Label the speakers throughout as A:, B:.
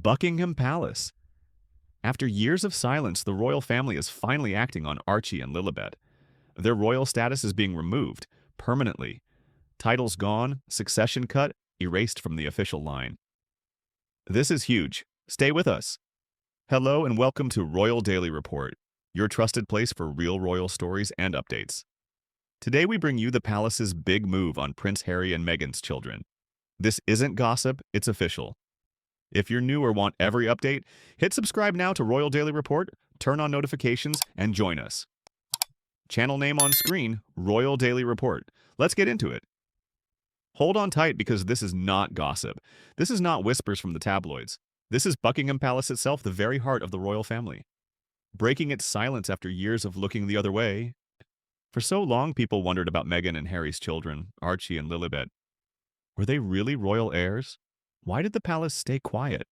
A: Buckingham Palace. After years of silence, the royal family is finally acting on Archie and Lilibet. Their royal status is being removed, permanently. Titles gone, succession cut, erased from the official line. This is huge. Stay with us. Hello and welcome to Royal Daily Report, your trusted place for real royal stories and updates. Today we bring you the palace's big move on Prince Harry and Meghan's children. This isn't gossip, it's official. If you're new or want every update, hit subscribe now to Royal Daily Report, turn on notifications, and join us. Channel name on screen, Royal Daily Report. Let's get into it. Hold on tight because this is not gossip. This is not whispers from the tabloids. This is Buckingham Palace itself, the very heart of the royal family. Breaking its silence after years of looking the other way. For so long, people wondered about Meghan and Harry's children, Archie and Lilibet. Were they really royal heirs? Why did the palace stay quiet?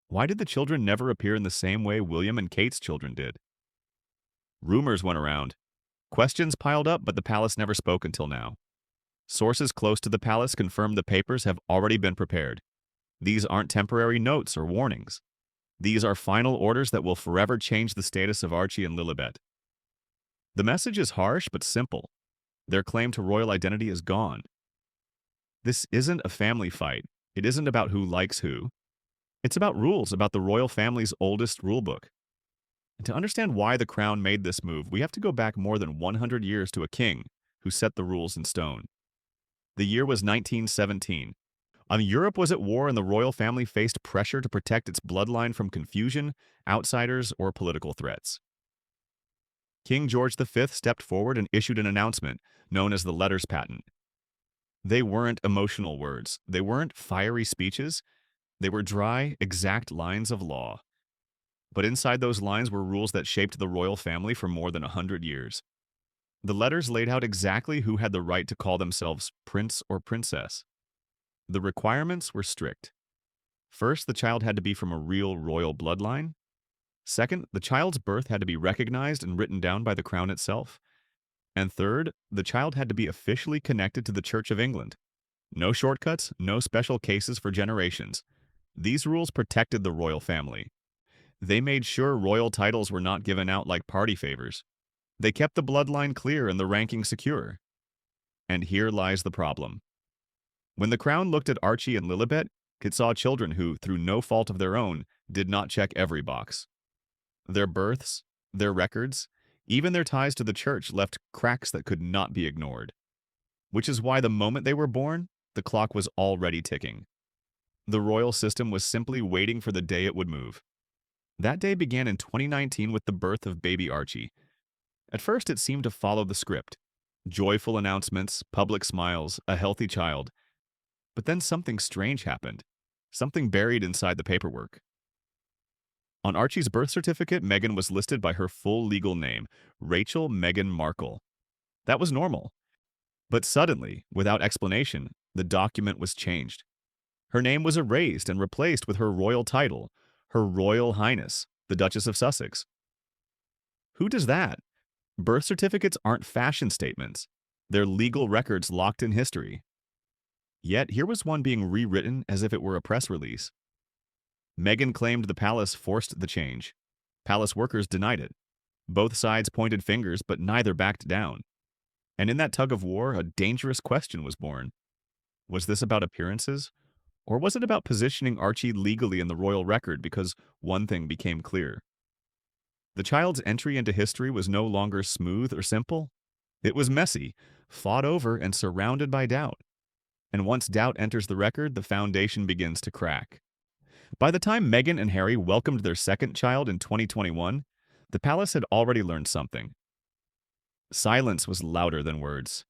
A: Why did the children never appear in the same way William and Kate's children did? Rumors went around. Questions piled up, but the palace never spoke until now. Sources close to the palace confirmed the papers have already been prepared. These aren't temporary notes or warnings. These are final orders that will forever change the status of Archie and Lilibet. The message is harsh but simple. Their claim to royal identity is gone. This isn't a family fight. It isn't about who likes who. It's about rules, about the royal family's oldest rulebook. And to understand why the crown made this move, we have to go back more than 100 years to a king who set the rules in stone. The year was 1917. Europe was at war and the royal family faced pressure to protect its bloodline from confusion, outsiders, or political threats. King George V stepped forward and issued an announcement known as the Letters Patent. They weren't emotional words. They weren't fiery speeches. They were dry, exact lines of law. But inside those lines were rules that shaped the royal family for more than 100 years. The letters laid out exactly who had the right to call themselves prince or princess. The requirements were strict. First, the child had to be from a real royal bloodline. Second, the child's birth had to be recognized and written down by the crown itself. And third, the child had to be officially connected to the Church of England. No shortcuts, no special cases for generations. These rules protected the royal family. They made sure royal titles were not given out like party favors. They kept the bloodline clear and the ranking secure. And here lies the problem. When the crown looked at Archie and Lilibet, it saw children who, through no fault of their own, did not check every box. Their births, their records, even their ties to the church left cracks that could not be ignored. Which is why the moment they were born, the clock was already ticking. The royal system was simply waiting for the day it would move. That day began in 2019 with the birth of baby Archie. At first, it seemed to follow the script. Joyful announcements, public smiles, a healthy child. But then something strange happened. Something buried inside the paperwork. On Archie's birth certificate, Meghan was listed by her full legal name, Rachel Meghan Markle. That was normal. But suddenly, without explanation, the document was changed. Her name was erased and replaced with her royal title, Her Royal Highness, the Duchess of Sussex. Who does that? Birth certificates aren't fashion statements. They're legal records locked in history. Yet here was one being rewritten as if it were a press release. Meghan claimed the palace forced the change. Palace workers denied it. Both sides pointed fingers, but neither backed down. And in that tug of war, a dangerous question was born. Was this about appearances? Or was it about positioning Archie legally in the royal record because one thing became clear? The child's entry into history was no longer smooth or simple. It was messy, fought over, and surrounded by doubt. And once doubt enters the record, the foundation begins to crack. By the time Meghan and Harry welcomed their second child in 2021, the palace had already learned something. Silence was louder than words.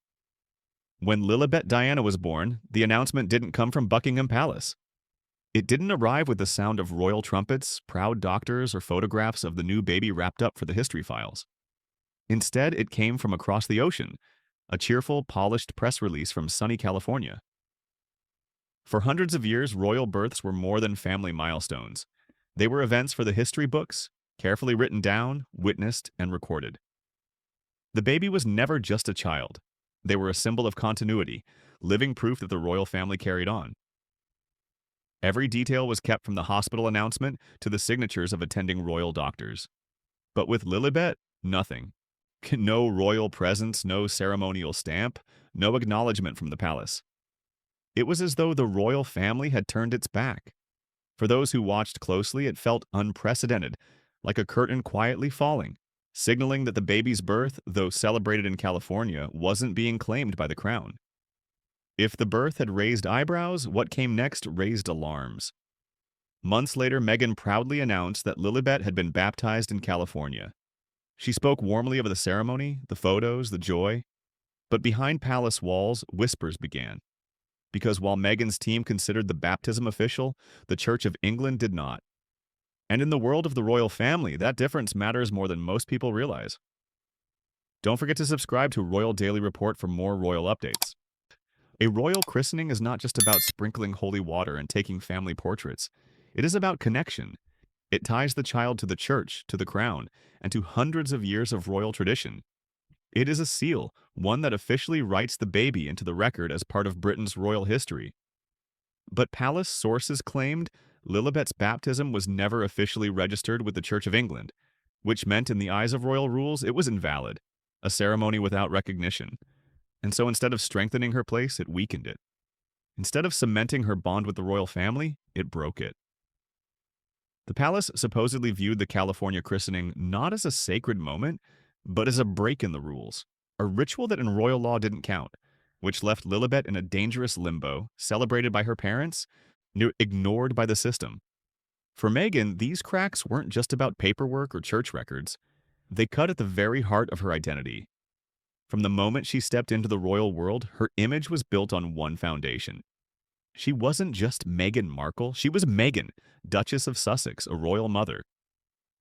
A: When Lilibet Diana was born, the announcement didn't come from Buckingham Palace. It didn't arrive with the sound of royal trumpets, proud doctors, or photographs of the new baby wrapped up for the history files. Instead, it came from across the ocean, a cheerful, polished press release from sunny California. For hundreds of years, royal births were more than family milestones. They were events for the history books, carefully written down, witnessed, and recorded. The baby was never just a child. They were a symbol of continuity, living proof that the royal family carried on. Every detail was kept from the hospital announcement to the signatures of attending royal doctors. But with Lilibet, nothing. No royal presence, no ceremonial stamp, no acknowledgement from the palace. It was as though the royal family had turned its back. For those who watched closely, it felt unprecedented, like a curtain quietly falling, signaling that the baby's birth, though celebrated in California, wasn't being claimed by the crown. If the birth had raised eyebrows, what came next raised alarms. Months later, Meghan proudly announced that Lilibet had been baptized in California. She spoke warmly of the ceremony, the photos, the joy. But behind palace walls, whispers began. Because while Meghan's team considered the baptism official, the Church of England did not. And in the world of the royal family, that difference matters more than most people realize. Don't forget to subscribe to Royal Daily Report for more royal updates. A royal christening is not just about sprinkling holy water and taking family portraits. It is about connection. It ties the child to the church, to the crown, and to hundreds of years of royal tradition. It is a seal, one that officially writes the baby into the record as part of Britain's royal history. But palace sources claimed Lilibet's baptism was never officially registered with the Church of England, which meant in the eyes of royal rules it was invalid, a ceremony without recognition. And so instead of strengthening her place, it weakened it. Instead of cementing her bond with the royal family, it broke it. The palace supposedly viewed the California christening not as a sacred moment, but as a break in the rules, a ritual that in royal law didn't count, which left Lilibet in a dangerous limbo, celebrated by her parents, ignored by the system. For Meghan, these cracks weren't just about paperwork or church records. They cut at the very heart of her identity. From the moment she stepped into the royal world, her image was built on one foundation. She wasn't just Meghan Markle, she was Meghan, Duchess of Sussex, a royal mother.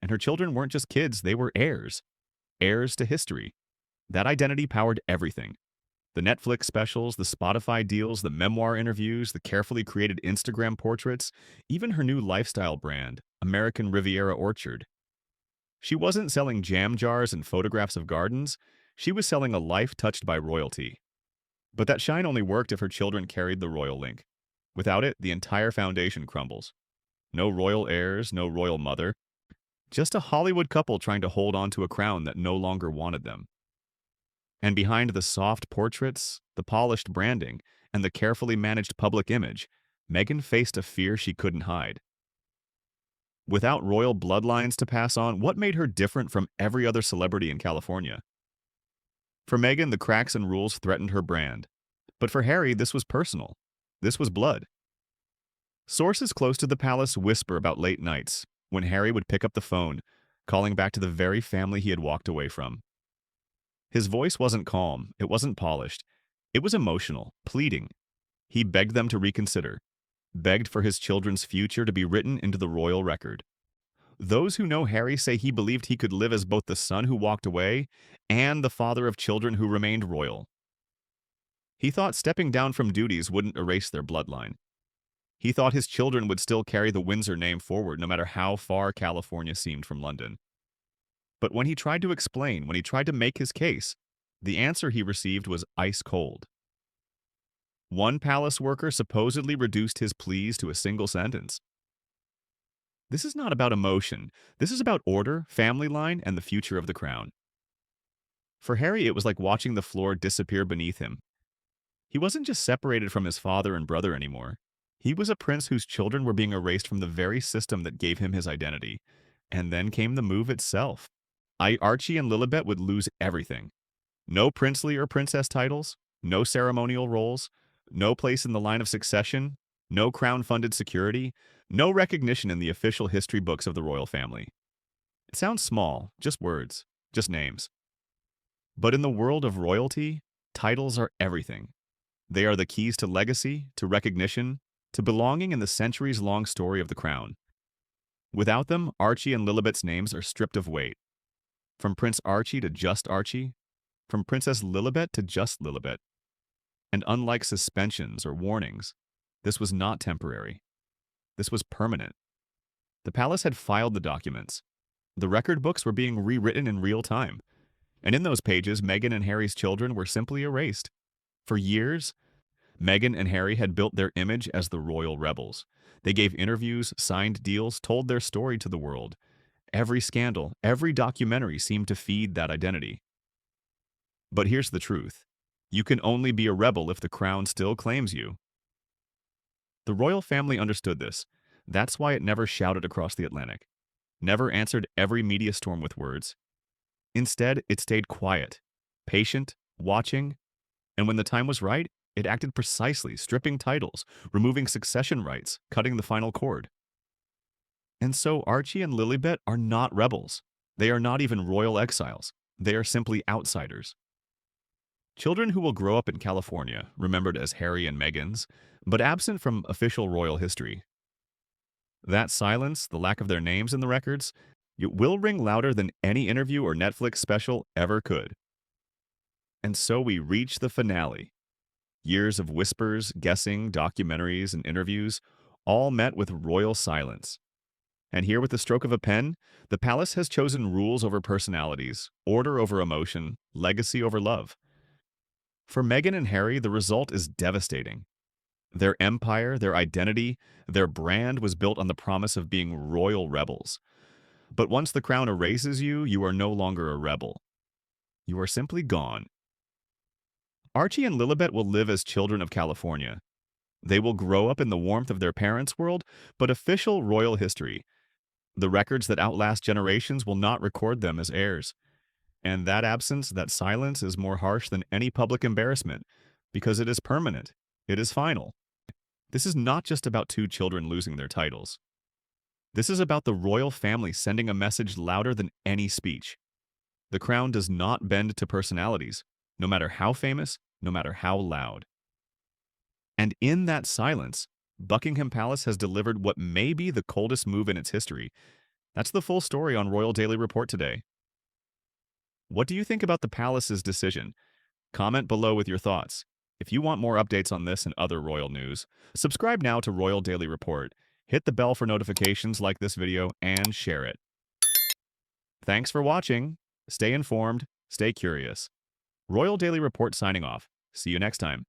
A: And her children weren't just kids, they were heirs. Heirs to history. That identity powered everything. The Netflix specials, the Spotify deals, the memoir interviews, the carefully created Instagram portraits, even her new lifestyle brand, American Riviera Orchard. She wasn't selling jam jars and photographs of gardens, she was selling a life touched by royalty. But that shine only worked if her children carried the royal link. Without it, the entire foundation crumbles. No royal heirs, no royal mother. Just a Hollywood couple trying to hold on to a crown that no longer wanted them. And behind the soft portraits, the polished branding, and the carefully managed public image, Meghan faced a fear she couldn't hide. Without royal bloodlines to pass on, what made her different from every other celebrity in California? For Meghan, the cracks and rules threatened her brand. But for Harry, this was personal. This was blood. Sources close to the palace whisper about late nights, when Harry would pick up the phone, calling back to the very family he had walked away from. His voice wasn't calm, it wasn't polished. It was emotional, pleading. He begged them to reconsider, begged for his children's future to be written into the royal record. Those who know Harry say he believed he could live as both the son who walked away and the father of children who remained royal. He thought stepping down from duties wouldn't erase their bloodline. He thought his children would still carry the Windsor name forward no matter how far California seemed from London. But when he tried to explain, when he tried to make his case, the answer he received was ice cold. One palace worker supposedly reduced his pleas to a single sentence. This is not about emotion. This is about order, family line, and the future of the crown. For Harry, it was like watching the floor disappear beneath him. He wasn't just separated from his father and brother anymore. He was a prince whose children were being erased from the very system that gave him his identity. And then came the move itself. Archie and Lilibet would lose everything. No princely or princess titles, no ceremonial roles, no place in the line of succession, no crown-funded security, no recognition in the official history books of the royal family. It sounds small, just words, just names. But in the world of royalty, titles are everything. They are the keys to legacy, to recognition, to belonging in the centuries-long story of the crown. Without them, Archie and Lilibet's names are stripped of weight. From Prince Archie to just Archie, from Princess Lilibet to just Lilibet. And unlike suspensions or warnings, this was not temporary. This was permanent. The palace had filed the documents. The record books were being rewritten in real time. And in those pages, Meghan and Harry's children were simply erased. For years, Meghan and Harry had built their image as the royal rebels. They gave interviews, signed deals, told their story to the world. Every scandal, every documentary seemed to feed that identity. But here's the truth. You can only be a rebel if the crown still claims you. The royal family understood this. That's why it never shouted across the Atlantic, never answered every media storm with words. Instead, it stayed quiet, patient, watching, and when the time was right, it acted precisely, stripping titles, removing succession rights, cutting the final cord. And so Archie and Lilibet are not rebels. They are not even royal exiles. They are simply outsiders. Children who will grow up in California, remembered as Harry and Meghan's, but absent from official royal history. That silence, the lack of their names in the records, it will ring louder than any interview or Netflix special ever could. And so we reach the finale. Years of whispers, guessing, documentaries, and interviews, all met with royal silence. And here, with the stroke of a pen, the palace has chosen rules over personalities, order over emotion, legacy over love. For Meghan and Harry, the result is devastating. Their empire, their identity, their brand was built on the promise of being royal rebels. But once the crown erases you, you are no longer a rebel. You are simply gone. Archie and Lilibet will live as children of California. They will grow up in the warmth of their parents' world, but official royal history, the records that outlast generations, will not record them as heirs. And that absence, that silence, is more harsh than any public embarrassment, because it is permanent. It is final. This is not just about two children losing their titles. This is about the royal family sending a message louder than any speech. The crown does not bend to personalities, no matter how famous, no matter how loud. And in that silence, Buckingham Palace has delivered what may be the coldest move in its history. That's the full story on Royal Daily Report today. What do you think about the palace's decision? Comment below with your thoughts. If you want more updates on this and other royal news, subscribe now to Royal Daily Report. Hit the bell for notifications, like this video, and share it. Thanks for watching. Stay informed, stay curious. Royal Daily Report signing off. See you next time.